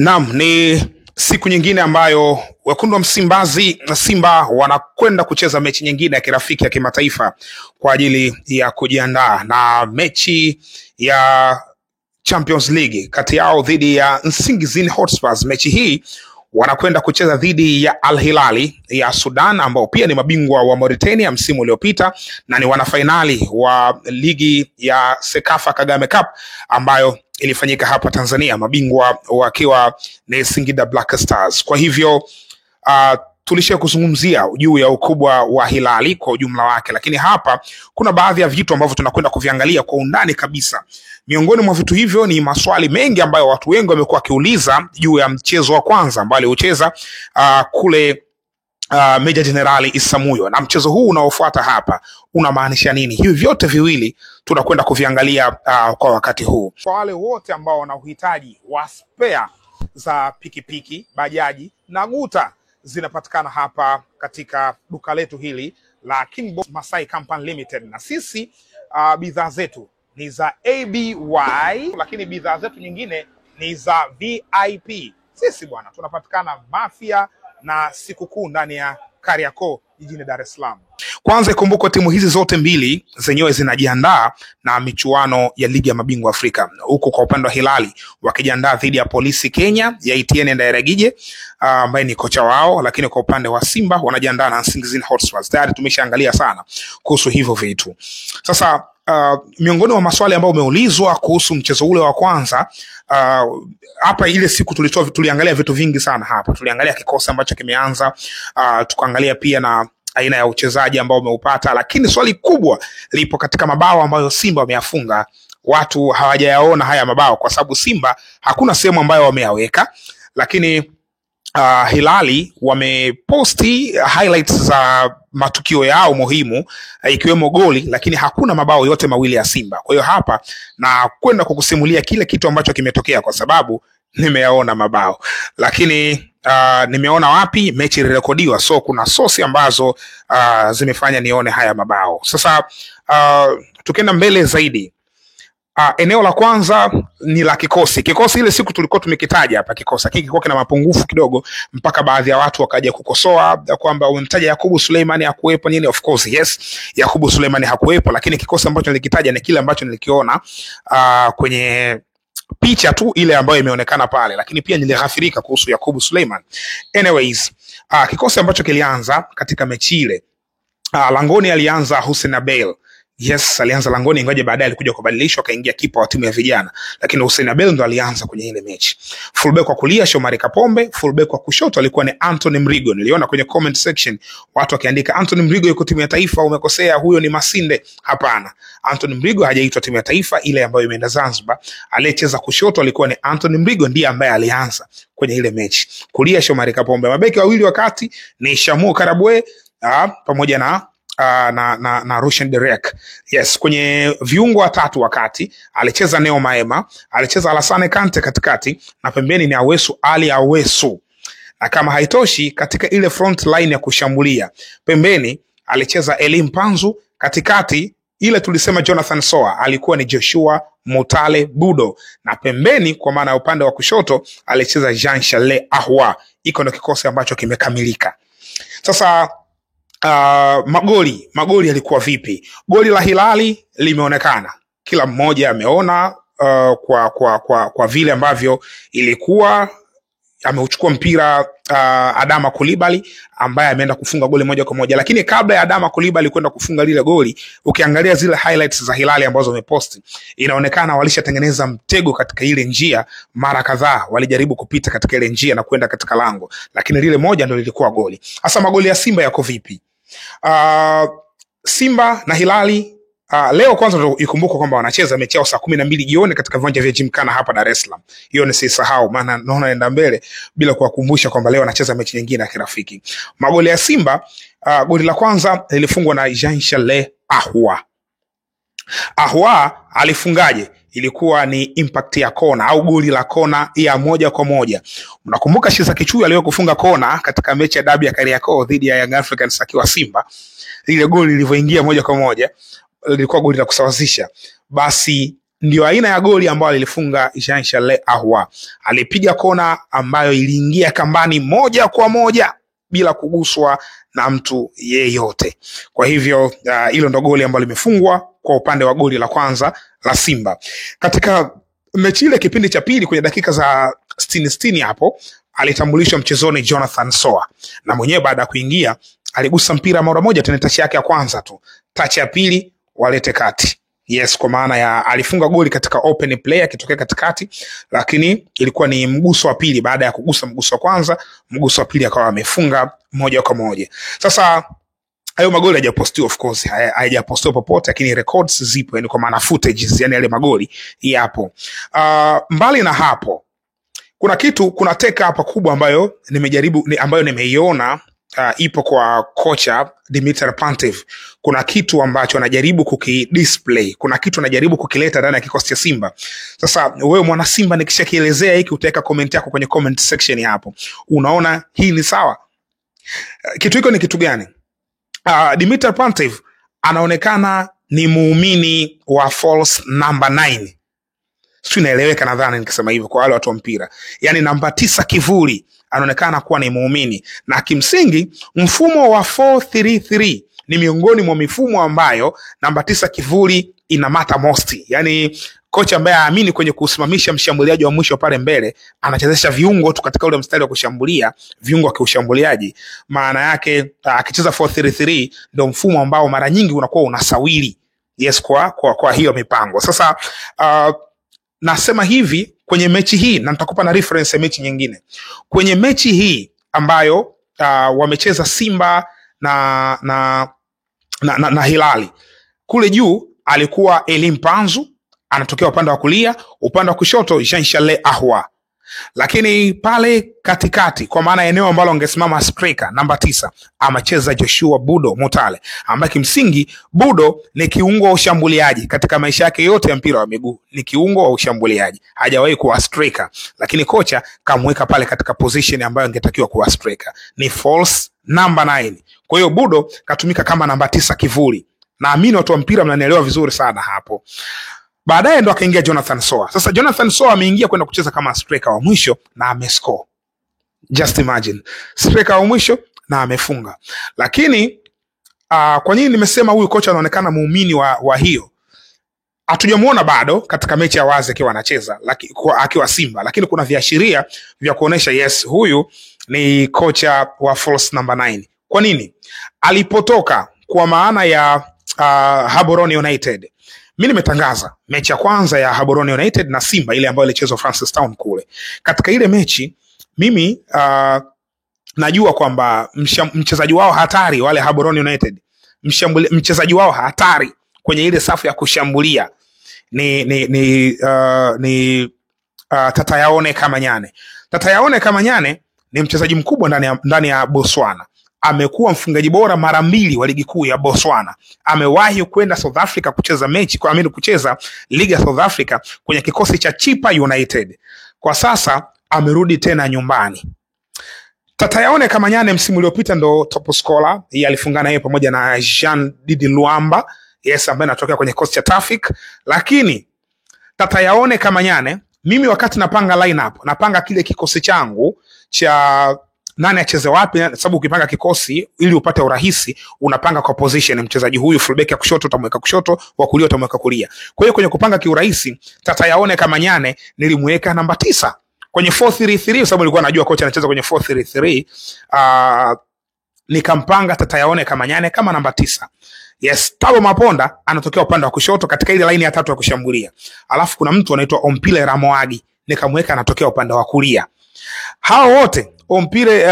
Naam, ni siku nyingine ambayo wekundu wa Msimbazi na Simba wanakwenda kucheza mechi nyingine ya kirafiki ya kimataifa kwa ajili ya kujiandaa na mechi ya Champions League kati yao dhidi ya Nsingizini Hotspurs. Mechi hii wanakwenda kucheza dhidi ya Al Hilali ya Sudan ambao pia ni mabingwa wa Mauritania msimu uliopita na ni wanafainali wa ligi ya Sekafa Kagame Cup ambayo ilifanyika hapa Tanzania, mabingwa wakiwa ni Singida Black Stars. Kwa hivyo tulishia kuzungumzia juu ya ukubwa wa Hilali kwa ujumla wake, lakini hapa kuna baadhi ya vitu ambavyo tunakwenda kuviangalia kwa undani kabisa. Miongoni mwa vitu hivyo ni maswali mengi ambayo watu wengi wamekuwa wakiuliza juu ya mchezo wa kwanza ambao aliucheza kule Meja Jenerali Isamuhyo, na mchezo huu unaofuata hapa unamaanisha nini. Hivi vyote viwili tunakwenda kuviangalia kwa wakati huu. Kwa wale wote ambao wana uhitaji wa spare za pikipiki, bajaji na guta, zinapatikana hapa katika duka letu hili la Kingbox Masai Company Limited, na sisi bidhaa zetu ni za ABY, lakini bidhaa zetu nyingine ni za VIP. Sisi bwana tunapatikana Mafia na Sikukuu ndani ya Kariakoo jijini Dar es Salaam. Kwanza ikumbuke timu hizi zote mbili zenyewe zinajiandaa na michuano ya ligi ya mabingwa Afrika. Huko kwa upande wa Hilali wakijiandaa dhidi ya Polisi Kenya ya Etienne Ndairagije ambaye ni kocha wao, lakini kwa upande wa Simba wanajiandaa na Nsingizini Hotspurs. Tayari tumeshaangalia sana kuhusu hivyo vitu. Sasa miongoni mwa maswali ambayo umeulizwa kuhusu mchezo ule wa kwanza, hapa ile siku tuliangalia vitu vingi sana hapa. Tuliangalia kikosi ambacho kimeanza, tukaangalia pia na aina ya uchezaji ambao umeupata, lakini swali kubwa lipo katika mabao ambayo Simba wameyafunga. Watu hawajayaona haya mabao kwa sababu Simba hakuna sehemu ambayo wameyaweka, lakini Hilali wameposti highlights za matukio yao muhimu ikiwemo goli, lakini hakuna mabao yote mawili ya Simba. Kwa hiyo hapa na kwenda kukusimulia kile kitu ambacho kimetokea kwa sababu nimeyaona mabao, lakini nimeona wapi mechi ilirekodiwa, so kuna sosi ambazo zimefanya nione haya mabao. Sasa tukienda mbele zaidi, eneo la kwanza ni la kikosi. Kikosi ile siku tulikuwa tumekitaja hapa, kikosi hiki kilikuwa kina mapungufu kidogo, mpaka baadhi ya watu wakaja kukosoa kwamba umemtaja Yakubu Suleiman hakuwepo nini. Of course yes, Yakubu Suleiman hakuwepo, lakini kikosi ambacho nilikitaja ni kile ambacho nilikiona kwenye picha tu ile ambayo imeonekana pale, lakini pia nilighafirika kuhusu Yakubu Suleiman. Anyways, kikosi ambacho kilianza katika mechi ile, langoni alianza Hussein Abel. Yes, alianza langoni, ingawa baadaye alikuja kubadilishwa akaingia kipa wa timu ya vijana, lakini Hussein Abel ndo alianza kwenye ile mechi. Fullback wa kulia Shomari Kapombe, fullback wa kushoto alikuwa ni Anthony Mrigo. Niliona kwenye comment section watu wakiandika Anthony Mrigo yuko timu ya taifa, umekosea, huyo ni Masinde. Hapana, Anthony Mrigo hajaitwa timu ya taifa ile ambayo imeenda Zanzibar. Aliyecheza kushoto alikuwa ni Anthony Mrigo, ndiye ambaye alianza kwenye ile mechi. Kulia Shomari Kapombe. Mabeki wawili wakati ni Shamu Karabwe pamoja na Rushen Derek. Yes, kwenye viungo watatu wakati alicheza Neo Maema, alicheza Alassane Kante katikati, na pembeni ni Awesu Ali Awesu. Na kama haitoshi, katika ile front line ya kushambulia pembeni alicheza Elim Panzu, katikati ile tulisema Jonathan Soa alikuwa ni Joshua Mutale Budo, na pembeni kwa maana upande wa kushoto alicheza Jean Charles Ahwa. Iko ndio kikosi ambacho kimekamilika. Sasa magoli yalikuwa vipi? Goli la Hilali limeonekana, kila mmoja ameona kwa vile ambavyo ilikuwa ameuchukua mpira Adama Coulibaly ambaye ameenda kufunga goli moja kwa moja. Lakini kabla ya Adama Coulibaly kwenda kufunga lile goli, ukiangalia zile highlights za Hilali ambazo wameposti, inaonekana walishatengeneza mtego katika ile njia mara kadhaa. Walijaribu kupita katika ile njia na kwenda katika lango, lakini lile moja ndio lilikuwa goli. Hasa magoli ya Simba yako vipi? Simba na Hilali leo kwanza ikumbuka kwamba wanacheza mechi yao saa 12 jioni katika viwanja vya Gymkhana hapa Dar es Salaam. Hiyo nisisahau, maana naona naenda mbele bila kuwakumbusha kwamba leo wanacheza mechi nyingine ya kirafiki. Magoli ya Simba, goli la kwanza lilifungwa na Jean Charles Ahwa. Ahwa alifungaje? Ilikuwa ni impact ya kona au goli la kona ya moja kwa moja. Unakumbuka Shiza Kichuya aliyo kufunga kona katika mechi ya dabi ya Kariakoo dhidi ya Young Africans akiwa Simba. Ile goli lilivyoingia moja kwa moja lilikuwa goli la kusawazisha. Basi ndio aina ya goli ambayo alilifunga Jean Charles Ahoua. Alipiga kona ambayo iliingia kambani moja kwa moja bila kuguswa na mtu yeyote. Kwa hivyo hilo ndo goli ambalo limefungwa kwa upande wa goli la kwanza la Simba. Katika mechi ile kipindi cha pili kwenye dakika za 60 hapo alitambulishwa mchezoni Jonathan Soa, na mwenyewe baada ya kuingia aligusa mpira mara moja tena, touch yake ya kwanza tu, touch ya pili walete kati. Yes, kwa maana ya alifunga goli katika open play akitokea katikati, lakini ilikuwa ni mguso wa pili. Baada ya kugusa mguso wa kwanza, mguso wa pili akawa amefunga moja kwa moja. Sasa hayo magoli hayajapostiwa, of course hayajapostiwa popote, lakini records zipo, yani kwa maana footages, yani yale magoli yapo. Mbali na hapo kuna teka hapa kubwa ambayo nimeiona ipo kwa kocha Dimitar Pantev. Kuna kitu ambacho anajaribu kukidisplay, kuna kitu anajaribu kukileta ndani ya kikosi cha Simba. Sasa wewe mwana Simba, nikishakielezea hiki utaweka comment yako kwenye comment section hapo. Unaona hii ni sawa? Kitu hiko ni kitu gani? Dimitar Pantev anaonekana ni muumini wa false number 9. Sio, inaeleweka nadhani nikisema hivyo kwa wale watu wa mpira. Yaani namba 9 kivuli anaonekana kuwa ni muumini, na kimsingi mfumo wa 4-3-3 ni miongoni mwa mifumo ambayo namba 9 kivuli ina matter most. Yaani kocha ambaye aamini kwenye kusimamisha mshambuliaji wa mwisho pale mbele, anachezesha viungo tu katika ule mstari wa kushambulia, viungo wa kiushambuliaji. Maana yake akicheza 4-3-3 ndio mfumo ambao mara nyingi unakuwa unasawili, yes, kwa hiyo mipango. Sasa nasema hivi kwenye mechi hii, na nitakupa na reference ya mechi nyingine. Kwenye mechi hii ambayo wamecheza Simba na Hilali, kule juu alikuwa Elim Panzu, anatokea upande wa kulia, upande wa kushoto Jean Charles Ahoua. Lakini pale katikati, kwa maana eneo ambalo angesimama striker namba 9, amecheza Joshua Budo Mutale, ambaye kimsingi Budo ni kiungo wa ushambuliaji. Katika maisha yake yote ya mpira wa miguu ni kiungo wa ushambuliaji, hajawahi kuwa striker, lakini kocha kamweka pale katika position ambayo angetakiwa kuwa striker, ni false number 9. Kwa hiyo Budo katumika kama namba 9 kivuli. Naamini watu wa mpira mnanielewa vizuri sana hapo. Baadaye ndo akaingia Jonathan Soa. Sasa Jonathan Soa ameingia kwenda kucheza kama striker wa mwisho na amescore. Just imagine, striker wa mwisho na amefunga. Lakini kwa nini nimesema huyu kocha anaonekana muumini wa hiyo? Hatujamuona bado katika mechi ya wazi akiwa anacheza akiwa Simba, lakini kuna viashiria vya kuonesha yes, huyu ni kocha wa false number 9. Kwa nini? Alipotoka kwa maana ya Gaborone United, mimi nimetangaza mechi ya kwanza ya Gaborone United na Simba, ile ambayo ilichezwa Francis Town kule. Katika ile mechi mimi najua kwamba mchezaji wao hatari wale Gaborone United, mchezaji wao hatari kwenye ile safu ya kushambulia ni Tatayaone Kamanyane. Tatayaone Kamanyane ni mchezaji mkubwa ndani ya Botswana. Amekuwa mfungaji bora mara 2 wa ligi kuu ya Botswana. Amewahi kwenda South Africa kucheza kucheza ligi ya South Africa kwenye kikosi cha Chippa United. Kwa sasa amerudi tena nyumbani. Tatayaone Kamanyane msimu uliopita ndo top scorer, yeye alifungana yeye pamoja na Jean Didi Luamba, yes, ambaye anatokea kwenye kikosi cha Traffic. Lakini Tatayaone Kamanyane, mimi wakati napanga lineup, napanga kile kikosi changu cha nani acheze wapi, sababu ukipanga kikosi ili upate urahisi unapanga kwa position. Mchezaji huyu fullback ya kushoto utamweka kushoto, wa kulia utamweka kulia. Kwa hiyo kwenye kupanga kiurahisi, Tatayaone Kamanyane nilimweka namba 9 kwenye 4-3-3 sababu nilikuwa najua kocha anacheza kwenye 4-3-3. Nikampanga Tatayaone Kamanyane kama namba 9. Yes, Tabo Maponda anatokea upande wa kushoto katika ile line ya 3 ya kushambulia. Alafu kuna mtu anaitwa Ompile Ramoagi, nikamweka anatokea upande wa kulia. Hao wote, Ompile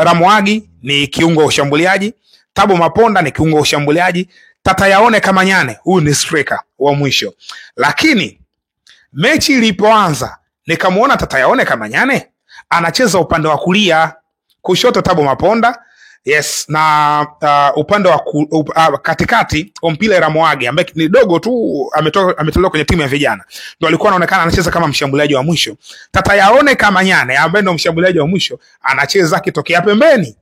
Ramoagi ni kiungo wa ushambuliaji, Tabo Maponda ni kiungo wa ushambuliaji, Tatayaone Kamanyane huyu ni striker wa mwisho. Lakini mechi ilipoanza nikamuona Tatayaone Kamanyane anacheza upande wa kulia, kushoto Tabo Maponda, yes, na upande wa katikati Ompile Ramoagi ambaye ni dogo tu, ametolewa kwenye timu ya vijana, ndio alikuwa anaonekana anacheza kama mshambuliaji wa mwisho. Tatayaone Kamanyane ambaye ndio mshambuliaji wa mwisho anacheza kitokea pembeni.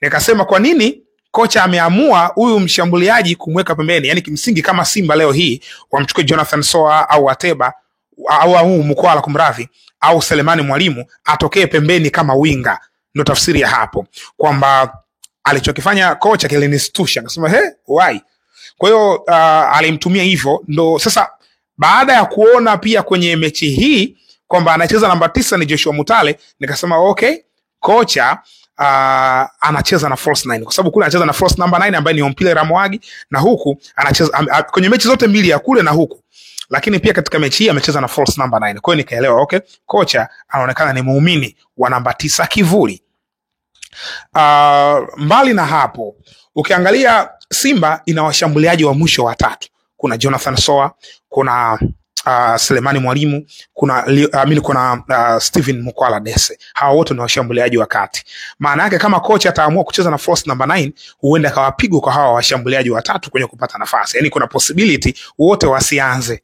Nikasema kwa nini kocha ameamua huyu mshambuliaji kumweka pembeni. Yani kimsingi kama Simba leo hii wamchukue Jonathan Soa au Ateba au Mkwala kumradhi au Selemani Mwalimu atokee pembeni kama winga, ndio tafsiri ya hapo kwamba alichokifanya kocha kilinistusha, akasema why. Kwa hiyo alimtumia hivyo. Ndo sasa baada ya kuona pia kwenye mechi hii kwamba anacheza namba 9 ni Joshua Mutale, nikasema okay, kocha anacheza na false 9 kwa sababu kule anacheza na false number 9 ambaye ni Ompile Ramoagi, na huku anacheza kwenye mechi zote mbili ya kule na huku, lakini pia katika mechi hii amecheza na false number 9. Kwa hiyo nikaelewa okay, kocha anaonekana ni muumini wa namba 9 kivuli. Mbali na hapo, ukiangalia Simba ina washambuliaji wa mwisho watatu. Kuna Jonathan Soa, kuna Selemani Mwalimu, kuna Steven Mukwala Dese. Hawa wote ni washambuliaji wa kati. Maana yake kama kocha ataamua kucheza na false number 9, huenda akawapigwa kwa hawa washambuliaji watatu kwenye kupata nafasi. Yani kuna possibility wote wasianze.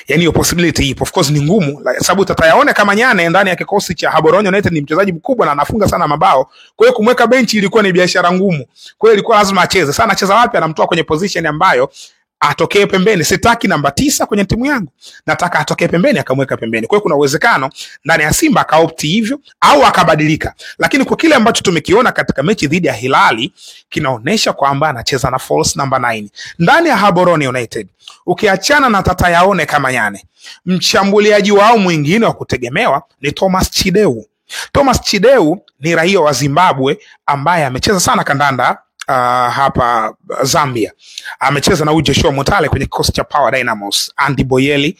Yani hiyo possibility ipo. Of course ni ngumu sababu tatayaone kama Nyane ndani ya kikosi cha Gaborone United ni mchezaji mkubwa na anafunga sana mabao. Kwa hiyo kumweka benchi ilikuwa ni biashara ngumu. Kwa hiyo ilikuwa lazima acheze. Sasa anacheza wapi? Anamtoa kwenye position ambayo atokee pembeni. Sitaki namba 9 kwenye timu yangu, nataka atokee pembeni, akamweka pembeni. Kwa hiyo kuna uwezekano ndani ya Simba akaopti hivyo au akabadilika, lakini kwa kile ambacho tumekiona katika mechi dhidi ya Hilali kinaonesha kwamba anacheza na false number 9 ndani ya Gaborone United. Ukiachana na Tatayaone kama Nyane, mshambuliaji wao mwingine wa kutegemewa ni Thomas Chideu. Thomas Chideu ni raia wa Zimbabwe ambaye amecheza sana kandanda hapa Zambia. Amecheza na Joshua Mutale kwenye kikosi cha Power Dynamos. Andy Boyeli,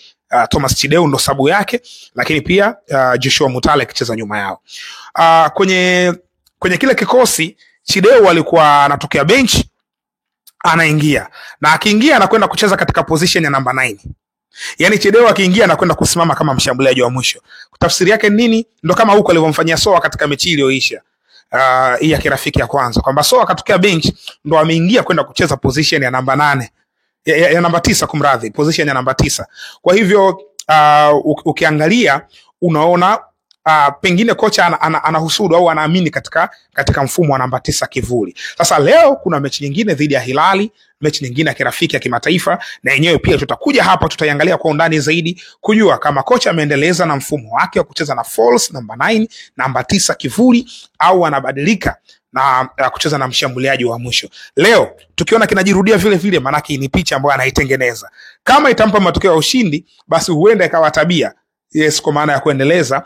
Thomas Chideu ndo sabu yake, lakini pia Joshua Mutale akicheza nyuma yao. Kwenye kile kikosi Chideu alikuwa anatokea bench, anaingia, na akiingia anakwenda kucheza katika position ya namba 9. Yani Chideu akiingia anakwenda kusimama kama mshambuliaji wa mwisho. Tafsiri yake nini? Ndo kama huko alivyomfanyia Soa katika mechi iliyoisha hii ya kirafiki ya kwanza, kwamba Soa akatokea bench ndo ameingia kwenda kucheza position ya namba 8 ya namba 9 kumradhi, position ya namba 9. Kwa hivyo ukiangalia unaona pengine kocha anahusudu au anaamini katika mfumo wa namba 9 kivuli. Sasa leo kuna mechi nyingine dhidi ya Hilali, mechi nyingine ya kirafiki ya kimataifa, na yenyewe pia tutakuja hapa tutaiangalia kwa undani zaidi kujua kama kocha ameendeleza na mfumo wake wa kucheza na false number 9, namba 9 kivuli, au anabadilika na kucheza na mshambuliaji wa mwisho. Leo tukiona kinajirudia vile vile, maana ni picha ambayo anaitengeneza. Kama itampa matokeo ya ushindi, basi huenda ikawa tabia. Yes, kwa maana ya kuendeleza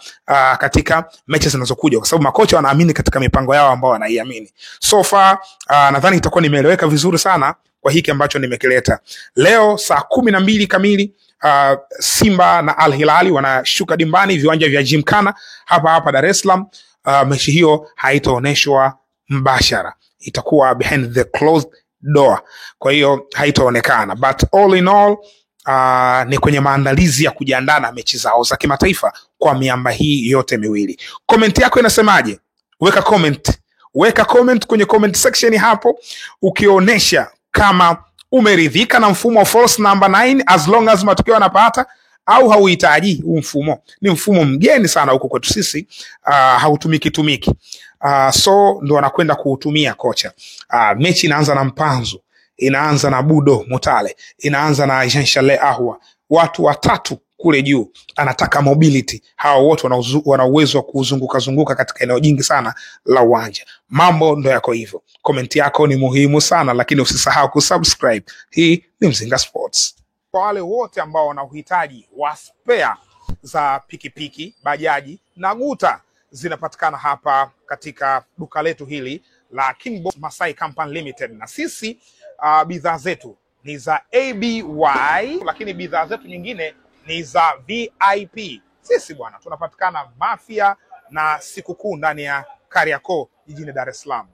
katika mechi zinazokuja, kwa sababu makocha wanaamini katika mipango yao ambao wanaiamini. So far nadhani itakuwa nimeeleweka vizuri sana kwa hiki ambacho nimekileta. Leo saa 12 kamili Simba na Al Hilali wanashuka dimbani viwanja vya Gymkhana hapa Dar es Salaam. Mechi hiyo haitaoneshwa mbashara, itakuwa behind the closed door, kwa hiyo haitaonekana, but all in all ni kwenye maandalizi ya kujiandaa na mechi zao za kimataifa kwa miamba hii yote miwili. Comment yako inasemaje? Weka comment kwenye comment section hapo, ukionesha kama umeridhika na mfumo wa false number 9 as long as matokeo yanapata, au hauhitaji huu mfumo. Ni mfumo mgeni sana huko kwetu sisi, hautumiki. So ndo anakwenda kuutumia kocha. Mechi inaanza na Mpanzu, inaanza na Budo Mutale, inaanza na Jean Charles Ahwa. Watu watatu kule juu, anataka mobility. Hao wote wana uwezo wa kuzunguka katika eneo jingi sana la uwanja. Mambo ndo yako hivyo. Comment yako ni muhimu sana, lakini usisahau kusubscribe. Hii ni Mzinga Sports. Kwa wale wote ambao wana uhitaji wa spare za pikipiki, bajaji na guta, zinapatikana hapa katika duka letu hili la Kingbox Masai Company Limited. Na sisi bidhaa zetu ni za ABY, lakini bidhaa zetu nyingine ni za VIP. Sisi bwana tunapatikana Mafia na Sikukuu ndani ya Kariakoo jijini Dar es Salaam.